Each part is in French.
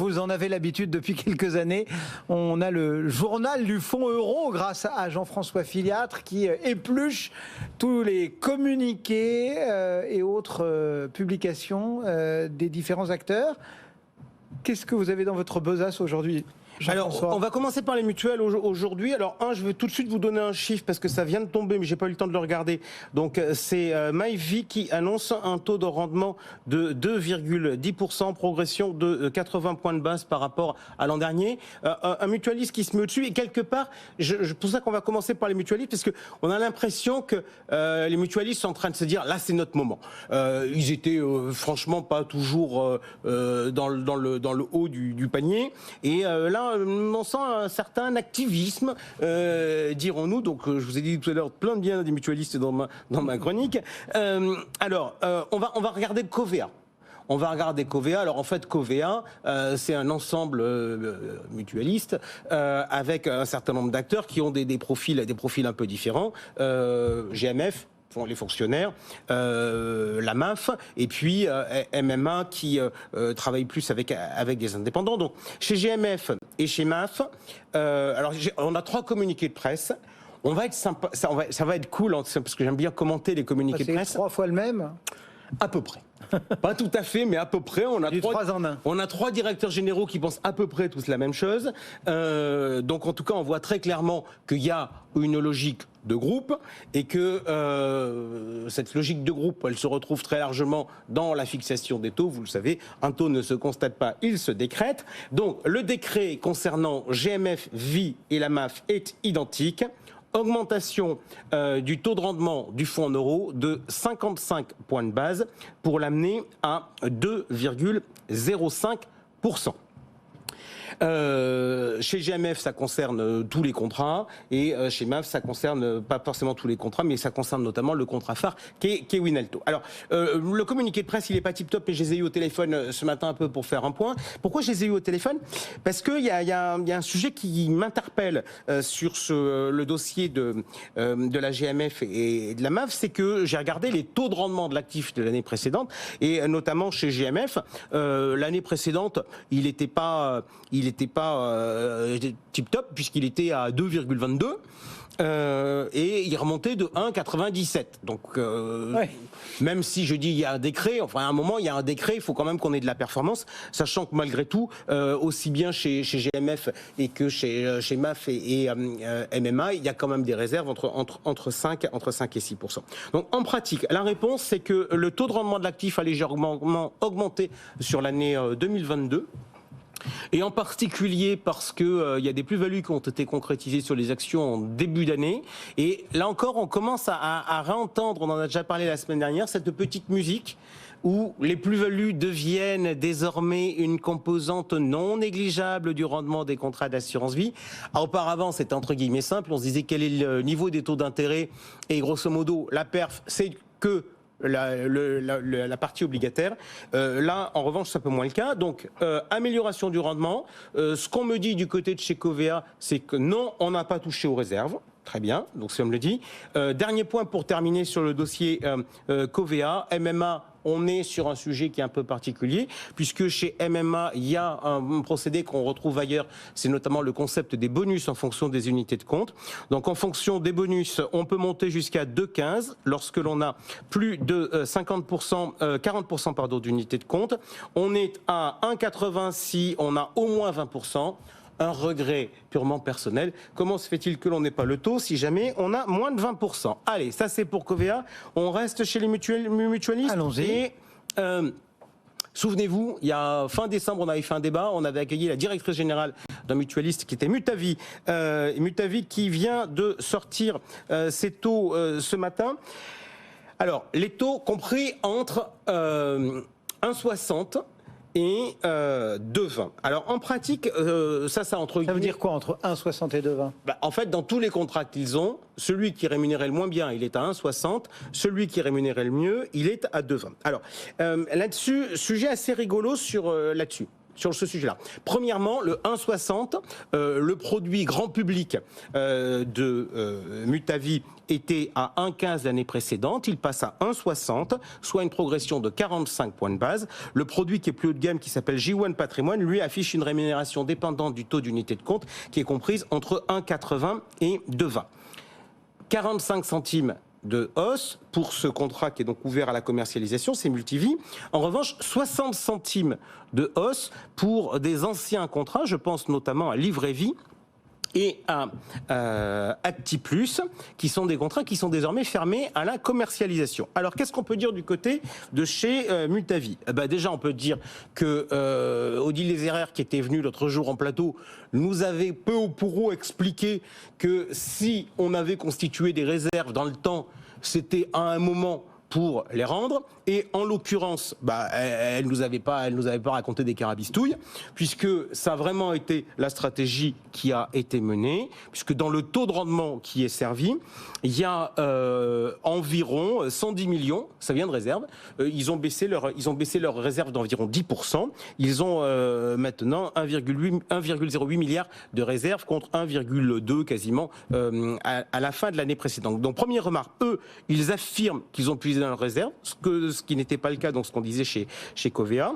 vous en avez l'habitude depuis quelques années. On a le journal du Fonds euro grâce à Jean-François Filiatre qui épluche tous les communiqués et autres publications des différents acteurs. Qu'est-ce que vous avez dans votre besace aujourd'hui ? Alors, on va commencer par les mutuelles aujourd'hui. Alors, je vais tout de suite vous donner un chiffre parce que ça vient de tomber, mais j'ai pas eu le temps de le regarder. Donc, c'est MyVie qui annonce un taux de rendement de 2,10%, progression de 80 points de base par rapport à l'an dernier. Un mutualiste qui se met au-dessus et quelque part, c'est pour ça qu'on va commencer par les mutualistes parce que on a l'impression que les mutualistes sont en train de se dire là, c'est notre moment. Ils étaient franchement pas toujours dans le haut du panier et là. On sent un certain activisme, dirons-nous. Donc, je vous ai dit tout à l'heure plein de bien des mutualistes dans ma chronique. Alors, on va regarder Covea. On va regarder Covea. Alors en fait, Covea, c'est un ensemble mutualiste avec un certain nombre d'acteurs qui ont des profils un peu différents. GMF. Les fonctionnaires, la MAF et puis MMA qui travaille plus avec des indépendants. Donc chez GMF et chez MAF, alors on a 3 communiqués de presse. On va être sympa, ça va être cool hein, parce que j'aime bien commenter les communiqués de presse. C'est 3 fois le même. À peu près. Pas tout à fait, mais à peu près. On a 3 directeurs généraux qui pensent à peu près tous la même chose. Donc en tout cas, on voit très clairement qu'il y a une logique de groupe et que cette logique de groupe, elle se retrouve très largement dans la fixation des taux. Vous le savez, un taux ne se constate pas, il se décrète. Donc le décret concernant GMF, Vie et la MAF est identique. Augmentation du taux de rendement du fonds en euros de 55 points de base pour l'amener à 2,05%. Chez GMF, ça concerne tous les contrats et chez MAF, ça concerne pas forcément tous les contrats, mais ça concerne notamment le contrat phare qui est Winalto. Alors, le communiqué de presse, il est pas tip-top, mais je les ai eu au téléphone ce matin un peu pour faire un point. Pourquoi je les ai eu au téléphone ? Parce qu'il y a un sujet qui m'interpelle sur le dossier de la GMF et de la MAF, c'est que j'ai regardé les taux de rendement de l'actif de l'année précédente et notamment chez GMF, l'année précédente, il n'était pas tip-top puisqu'il était à 2,22 et il remontait de 1,97. Donc même si je dis il y a un décret, enfin à un moment il y a un décret, il faut quand même qu'on ait de la performance, sachant que malgré tout, aussi bien chez GMF et que chez MAF et MMA, il y a quand même des réserves entre 5 et 6%. Donc en pratique, la réponse c'est que le taux de rendement de l'actif a légèrement augmenté sur l'année 2022. Et en particulier parce que y a des plus-values qui ont été concrétisées sur les actions en début d'année. Et là encore, on commence à réentendre, on en a déjà parlé la semaine dernière, cette petite musique où les plus-values deviennent désormais une composante non négligeable du rendement des contrats d'assurance vie. Alors, auparavant, c'était entre guillemets simple, on se disait quel est le niveau des taux d'intérêt et grosso modo, la perf, c'est que la partie obligataire. Là, en revanche, c'est un peu moins le cas. Donc, amélioration du rendement. Ce qu'on me dit du côté de chez Covea, c'est que non, on n'a pas touché aux réserves. Très bien, donc si on me le dit. Dernier point pour terminer sur le dossier Covea, MMA. On est sur un sujet qui est un peu particulier, puisque chez MMA, il y a un procédé qu'on retrouve ailleurs, c'est notamment le concept des bonus en fonction des unités de compte. Donc en fonction des bonus, on peut monter jusqu'à 2,15 lorsque l'on a plus de 40% pardon, d'unités de compte. On est à 1,80 si on a au moins 20%. Un regret purement personnel. Comment se fait-il que l'on n'ait pas le taux si jamais on a moins de 20%? Allez, ça c'est pour Covea. On reste chez les mutualistes. Allons-y. Et souvenez-vous, il y a fin décembre, on avait fait un débat, on avait accueilli la directrice générale d'un mutualiste qui était Mutavi. Mutavi qui vient de sortir ses taux ce matin. Alors, les taux compris entre 1,60 et 2,20. Alors en pratique, ça entre... Ça veut dire quoi entre 1,60 et 2,20 ? En fait, dans tous les contrats qu'ils ont, celui qui rémunérait le moins bien, il est à 1,60. Celui qui rémunérait le mieux, il est à 2,20. Alors là-dessus, sujet assez rigolo là-dessus. Sur ce sujet-là. Premièrement, le 1,60, le produit grand public de Mutavi était à 1,15 l'année précédente, il passe à 1,60, soit une progression de 45 points de base. Le produit qui est plus haut de gamme, qui s'appelle J1 Patrimoine, lui affiche une rémunération dépendante du taux d'unité de compte qui est comprise entre 1,80 et 2,20. 45 centimes de hausse pour ce contrat qui est donc ouvert à la commercialisation, c'est Multivie. En revanche, 60 centimes de hausse pour des anciens contrats, je pense notamment à Livret Vie et à ActiPlus, qui sont des contrats qui sont désormais fermés à la commercialisation. Alors, qu'est-ce qu'on peut dire du côté de chez Multivie ? Déjà, on peut dire que Odile Lézérère, qui était venu l'autre jour en plateau, nous avait peu ou pour expliqué que si on avait constitué des réserves dans le temps, c'était à un moment pour les rendre, et en l'occurrence, elle nous avait pas raconté des carabistouilles, puisque ça a vraiment été la stratégie qui a été menée, puisque dans le taux de rendement qui est servi, il y a environ 110 millions, ça vient de réserve, ils ont baissé leur réserve d'environ 10%, ils ont maintenant 1,08 milliard de réserves contre 1,2 quasiment à la fin de l'année précédente. Donc première remarque, eux, ils affirment qu'ils ont puisé dans leur réserve, ce qui n'était pas le cas dans ce qu'on disait chez Covea.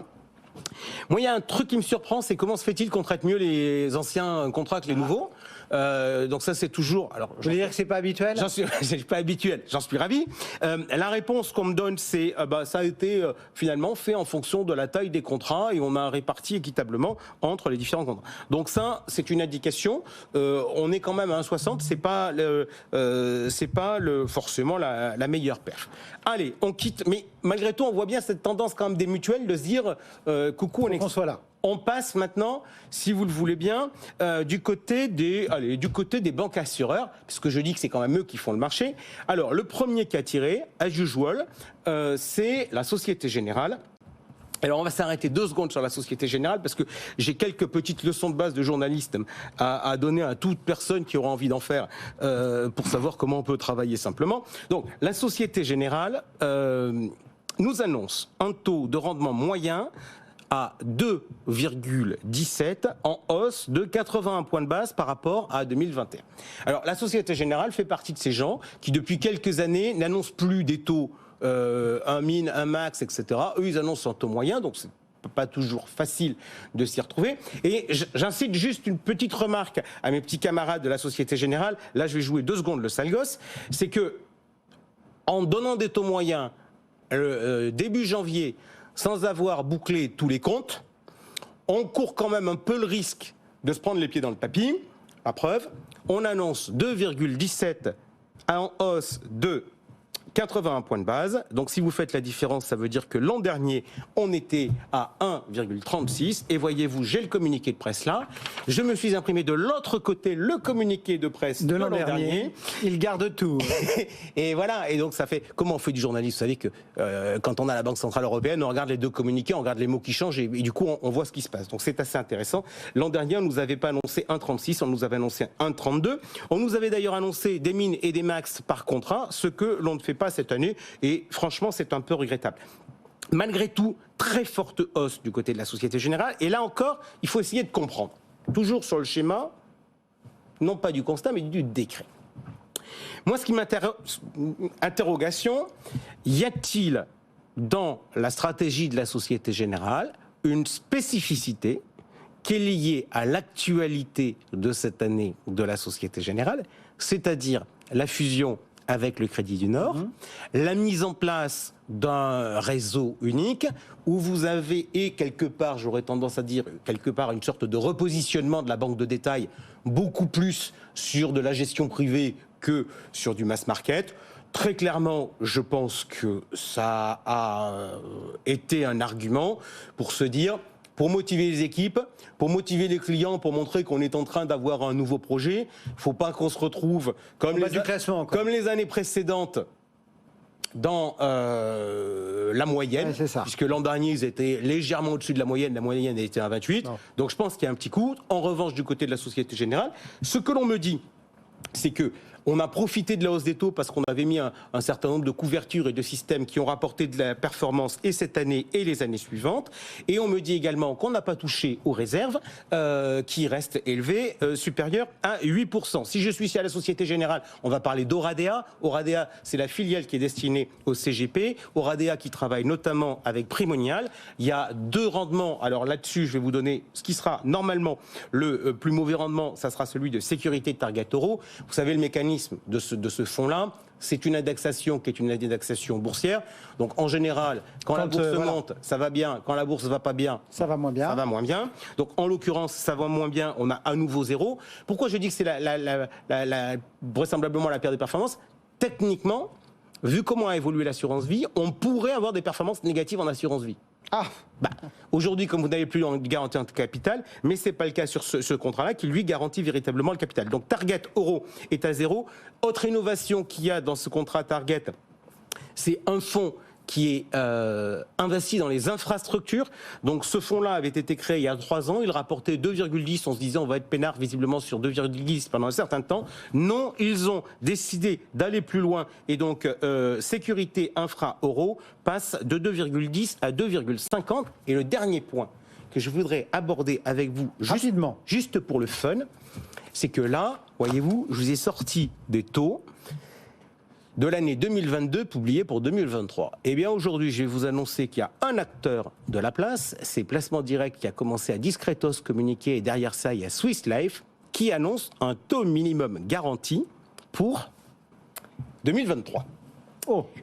Moi, il y a un truc qui me surprend, c'est comment se fait-il qu'on traite mieux les anciens contrats que les nouveaux. Donc ça, c'est toujours... Alors, je veux dire que c'est pas habituel. C'est pas habituel, j'en suis ravi. La réponse qu'on me donne, c'est ça a été finalement fait en fonction de la taille des contrats et on a réparti équitablement entre les différents contrats. Donc ça, c'est une indication. On est quand même à 1,60, c'est pas forcément la meilleure perf. Allez, on quitte. Mais malgré tout, on voit bien cette tendance quand même des mutuelles de se dire coucou, on soit là. On passe maintenant, si vous le voulez bien, du côté des banques assureurs, puisque je dis que c'est quand même eux qui font le marché. Alors, le premier qui a tiré, as usual, c'est la Société Générale. Alors on va s'arrêter 2 secondes sur la Société Générale parce que j'ai quelques petites leçons de base de journaliste à donner à toute personne qui aura envie d'en faire pour savoir comment on peut travailler simplement. Donc la Société Générale nous annonce un taux de rendement moyen à 2,17 en hausse de 81 points de base par rapport à 2021. Alors la Société Générale fait partie de ces gens qui depuis quelques années n'annoncent plus des taux un min, un max, etc. Eux, ils annoncent un taux moyen, donc c'est pas toujours facile de s'y retrouver. Et j'incite juste une petite remarque à mes petits camarades de la Société Générale. Là, je vais jouer 2 secondes le sale gosse. C'est que, en donnant des taux moyens début janvier, sans avoir bouclé tous les comptes, on court quand même un peu le risque de se prendre les pieds dans le tapis. La preuve, on annonce 2,17 en hausse de 81 points de base. Donc si vous faites la différence, ça veut dire que l'an dernier, on était à 1,36. Et voyez-vous, j'ai le communiqué de presse là. Je me suis imprimé de l'autre côté le communiqué de presse de l'an dernier. Il garde tout. Et voilà. Et donc ça fait... Comment on fait du journalisme ? Vous savez que quand on a la Banque Centrale Européenne, on regarde les 2 communiqués, on regarde les mots qui changent et du coup, on voit ce qui se passe. Donc c'est assez intéressant. L'an dernier, on ne nous avait pas annoncé 1,36, on nous avait annoncé 1,32. On nous avait d'ailleurs annoncé des mines et des max par contrat, ce que l'on ne fait pas cette année, et franchement c'est un peu regrettable. Malgré tout, très forte hausse du côté de la Société Générale, et là encore, il faut essayer de comprendre. Toujours sur le schéma, non pas du constat, mais du décret. Moi, ce qui m'intéresse, interrogation, y a-t-il dans la stratégie de la Société Générale une spécificité qui est liée à l'actualité de cette année de la Société Générale, c'est-à-dire la fusion avec le Crédit du Nord, la mise en place d'un réseau unique où vous avez, et quelque part, j'aurais tendance à dire, quelque part, une sorte de repositionnement de la banque de détail, beaucoup plus sur de la gestion privée que sur du mass market. Très clairement, je pense que ça a été un argument pour se dire, pour motiver les équipes, pour motiver les clients, pour montrer qu'on est en train d'avoir un nouveau projet. Il ne faut pas qu'on se retrouve comme les années précédentes dans la moyenne, puisque l'an dernier, ils étaient légèrement au-dessus de la moyenne était à 28. Non. Donc je pense qu'il y a un petit coup. En revanche, du côté de la Société Générale, ce que l'on me dit, c'est que On a profité de la hausse des taux parce qu'on avait mis un certain nombre de couvertures et de systèmes qui ont rapporté de la performance et cette année et les années suivantes. Et on me dit également qu'on n'a pas touché aux réserves qui restent élevées, supérieures à 8%. Si je suis ici à la Société Générale, on va parler d'Oradea. Oradea, c'est la filiale qui est destinée au CGP. Oradea qui travaille notamment avec Primonial. Il y a 2 rendements. Alors là-dessus, je vais vous donner ce qui sera normalement le plus mauvais rendement. Ça sera celui de Sécurité Target Euro. Vous savez, le mécanisme de ce fonds-là, c'est une indexation qui est une indexation boursière. Donc en général, quand la bourse monte, ça va bien. Quand la bourse va pas bien, ça va moins bien. Ça va moins bien. Donc en l'occurrence, ça va moins bien. On a à nouveau 0. Pourquoi je dis que c'est vraisemblablement la perte de performance? Techniquement, vu comment a évolué l'assurance vie, on pourrait avoir des performances négatives en assurance vie. Aujourd'hui, comme vous n'avez plus de garantie en capital, mais ce n'est pas le cas sur ce contrat-là qui, lui, garantit véritablement le capital. Donc Target Euro est à 0. Autre innovation qu'il y a dans ce contrat Target, c'est un fonds qui est investi dans les infrastructures. Donc ce fonds-là avait été créé il y a 3 ans, il rapportait 2,10, on se disait on va être peinard visiblement sur 2,10 pendant un certain temps. Non, ils ont décidé d'aller plus loin et donc Sécurité Infra Euro passe de 2,10 à 2,50. Et le dernier point que je voudrais aborder avec vous, juste pour le fun, c'est que là, voyez-vous, je vous ai sorti des taux de l'année 2022 publié pour 2023. Eh bien aujourd'hui, je vais vous annoncer qu'il y a un acteur de la place, c'est Placement Direct qui a commencé à discretos communiquer et derrière ça, il y a Swiss Life qui annonce un taux minimum garanti pour 2023.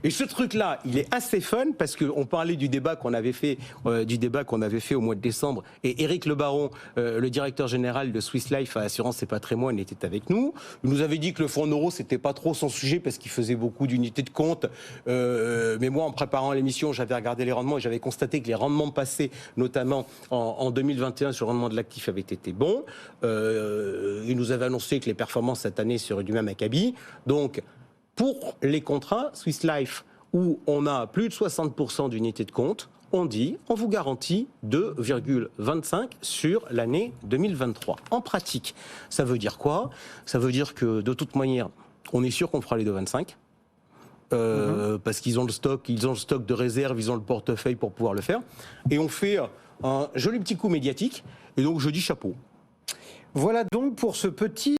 Et ce truc-là, il est assez fun parce qu'on parlait du débat qu'on avait fait, au mois de décembre. Et Éric Le Baron, le directeur général de Swiss Life à Assurance et Patrimoine, était avec nous. Il nous avait dit que le fonds euro, c'était pas trop son sujet parce qu'il faisait beaucoup d'unités de compte. Mais moi, en préparant l'émission, j'avais regardé les rendements et j'avais constaté que les rendements passés, notamment en 2021 sur le rendement de l'actif, avaient été bons. Il nous avait annoncé que les performances cette année seraient du même acabit. Donc, pour les contrats Swiss Life où on a plus de 60% d'unités de compte, on dit on vous garantit 2,25 sur l'année 2023. En pratique, ça veut dire quoi? Ça veut dire que de toute manière, on est sûr qu'on fera les 2,25 parce qu'ils ont le stock de réserve, ils ont le portefeuille pour pouvoir le faire. Et on fait un joli petit coup médiatique. Et donc je dis chapeau. Voilà donc pour ce petit